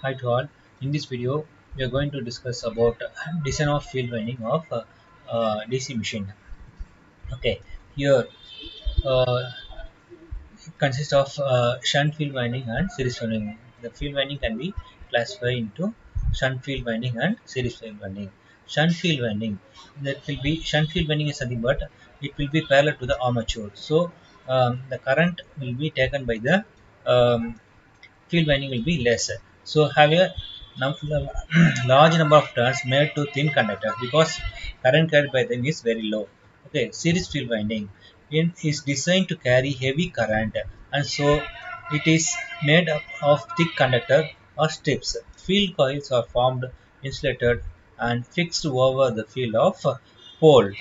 Hi to all. In this video, we are going to discuss about design of field winding of DC machine. Okay, here uh, it consists of shunt field winding and series winding. The field winding can be classified into shunt field winding and series field winding. Shunt field winding, that will be shunt field winding is nothing but it will be parallel to the armature. So the current will be taken by the field winding will be less. So have a large number of turns made to thin conductors because current carried by them is very low. Okay, series field winding is designed to carry heavy current, and so it is made up of thick conductor or strips. Field coils are formed, insulated, and fixed over the field of pole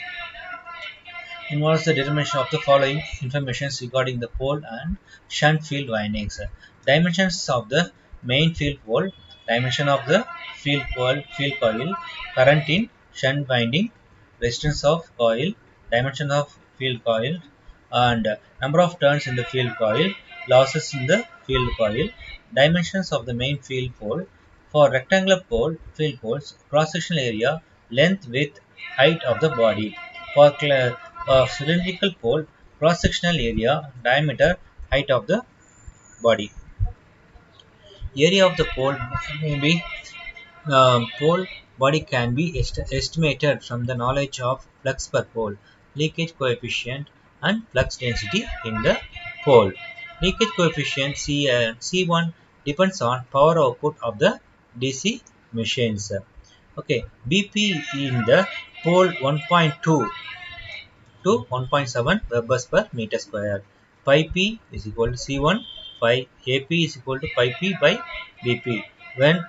involves the determination of the following information regarding the pole and shunt field windings. Dimensions of the main field pole, dimension of the field coil, current in shunt winding, resistance of coil, dimension of field coil, and number of turns in the field coil, losses in the field coil, dimensions of the main field pole. For rectangular field poles, cross-sectional area, length, width, height of the body. For cylindrical pole, cross-sectional area, diameter, height of the body. Area of the pole may be pole body can be estimated from the knowledge of flux per pole, leakage coefficient, and flux density in the pole. Leakage coefficient C1 depends on power output of the DC machines. Okay, BP in the pole 1.2 to 1.7 Webbers per meter square. Pi p is equal to C1, pi AP is equal to pi p by BP. When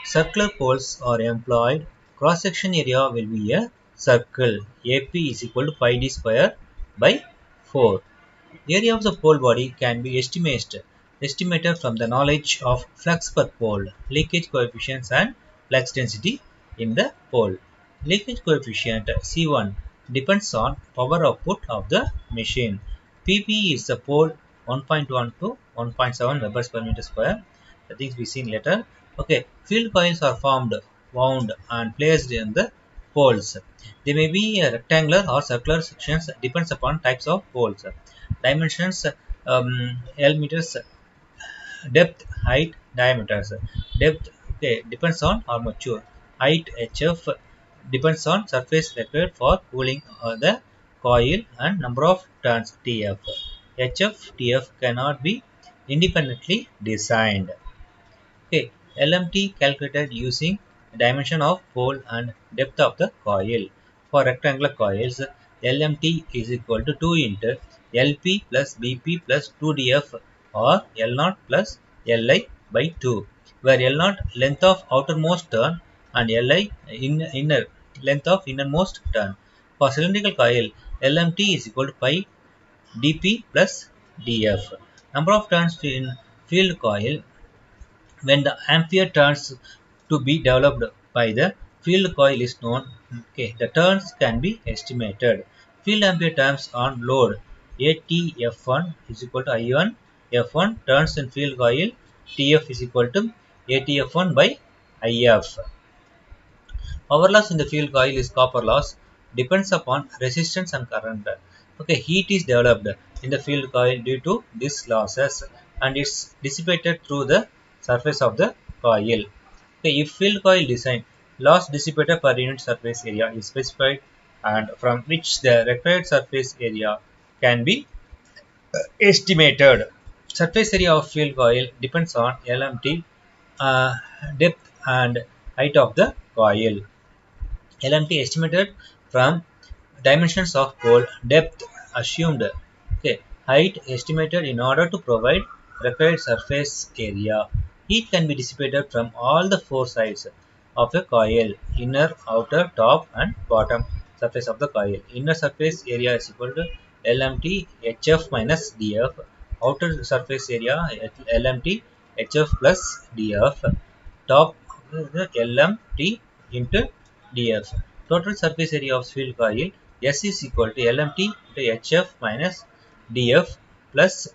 circular poles are employed, cross-section area will be a circle. AP is equal to pi d square by 4. Area of the pole body can be estimated from the knowledge of flux per pole, leakage coefficients and flux density in the pole. Leakage coefficient C1 depends on power output of the machine. PP is the pole 1.1 to 1.7 Webbers per meter square. The things we seen later. Okay, field coils are formed, wound and placed in the poles. They may be rectangular or circular sections depends upon types of poles. Dimensions L meters, depth, height, diameters. Depth depends on armature. Height HF depends on surface required for cooling the coil and number of turns TF. HF TF cannot be independently designed. Okay, LMT calculated using dimension of pole and depth of the coil. For rectangular coils, LMT is equal to 2 into LP plus BP plus 2DF or L0 plus Li by 2, where L0 length of outermost turn and Li inner length of innermost turn. For cylindrical coil, LMT is equal to pi dP plus dF. Number of turns in field coil when the ampere turns to be developed by the field coil is known. Okay, the turns can be estimated. Field ampere turns on load ATF1 is equal to I1 F1 turns in field coil. TF is equal to ATF1 by IF. Power loss in the field coil is copper loss, depends upon resistance and current. Okay, heat is developed in the field coil due to these losses and it's dissipated through the surface of the coil. Okay, if field coil design, loss dissipated per unit surface area is specified and from which the required surface area can be estimated. Surface area of field coil depends on LMT, depth and height of the coil. LMT estimated from dimensions of pole, depth assumed, okay, height estimated in order to provide required surface area. Heat can be dissipated from all the four sides of a coil: inner, outer, top and bottom surface of the coil. Inner surface area is equal to LMT HF minus DF. Outer surface area LMT HF plus DF. Top LMT into dF. Total surface area of field coil S is equal to LMT into HF minus dF plus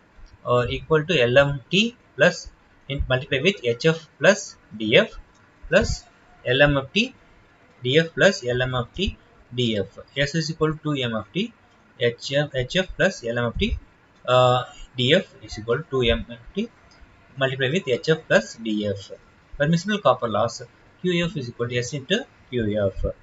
or equal to LMT plus in multiply with HF plus DF plus LMFT DF plus LMFT DF. S is equal to 2MFT HF plus LMFT DF is equal to 2MFT multiply with HF plus DF. Permissible copper loss QF is equal to S into QF.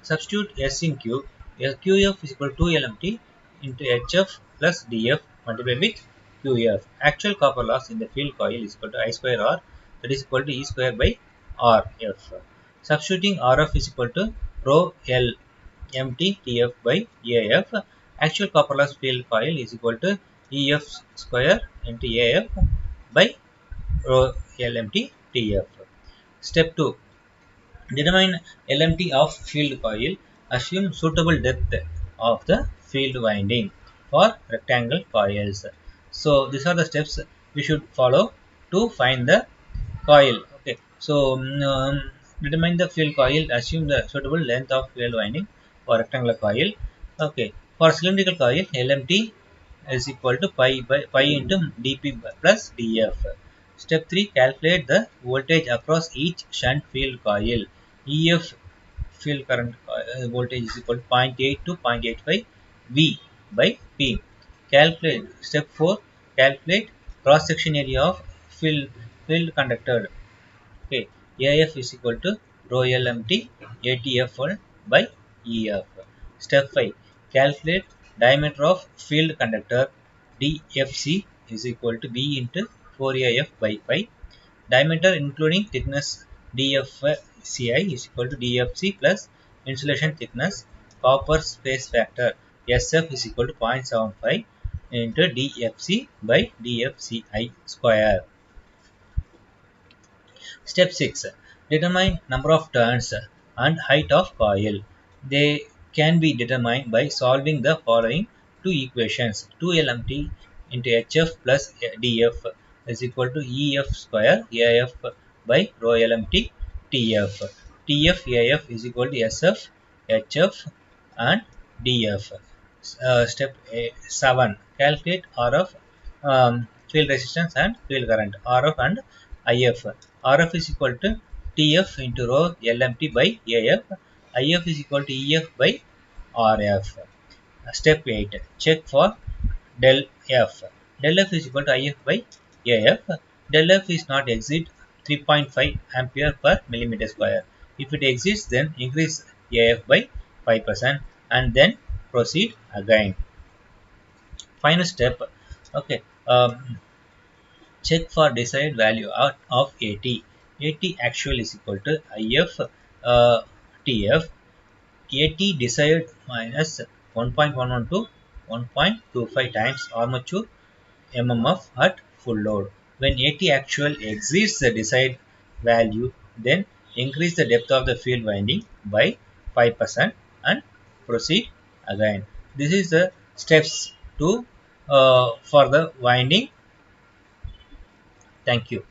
Substitute S in Q. QF is equal to 2LMT into HF plus DF multiplied with QF. Actual copper loss in the field coil is equal to I square R, that is equal to E square by RF. Substituting RF is equal to rho L MT TF by AF. Actual copper loss field coil is equal to EF square into AF by rho L MT TF. Step 2. Determine LMT of field coil. Assume suitable depth of the field winding for rectangle coils. So these are the steps we should follow to find the coil. Okay. So determine the field coil. Assume the suitable length of field winding for rectangular coil. Okay. For cylindrical coil, LMT is equal to pi into dp plus df. Step 3. Calculate the voltage across each shunt field coil. EF field current voltage is equal to 0.8 to 0.85 V by P. Calculate step 4. Calculate cross section area of field conductor. Okay, AF is equal to rho LMT ATF by EF. Step 5. Calculate diameter of field conductor DFC is equal to B into 4AF by pi. Diameter including thickness DFCI is equal to DFC plus insulation thickness copper space factor SF is equal to 0.75 into DFC by DFCI square. Step 6. Determine number of turns and height of coil. They can be determined by solving the following two equations. 2LMT into HF plus DF is equal to EF square AF by rho LMT TF. TF AF is equal to SF HF and DF. Step 7. Calculate RF field resistance and field current. RF and IF. RF is equal to TF into rho LMT by AF. IF is equal to EF by RF. Step 8. Check for del F. Del F is equal to IF by AF. Del F is not exceed 3.5 ampere per millimeter square. If it exists, then increase AF by 5% and then proceed again. Final step. Okay. Check for desired value of AT. AT actual is equal to IF TF. AT desired minus 1.112 to 1.25 times armature MMF at full load. When AT actual exceeds the desired value, then increase the depth of the field winding by 5% and proceed again. This is the steps to for the winding. Thank you.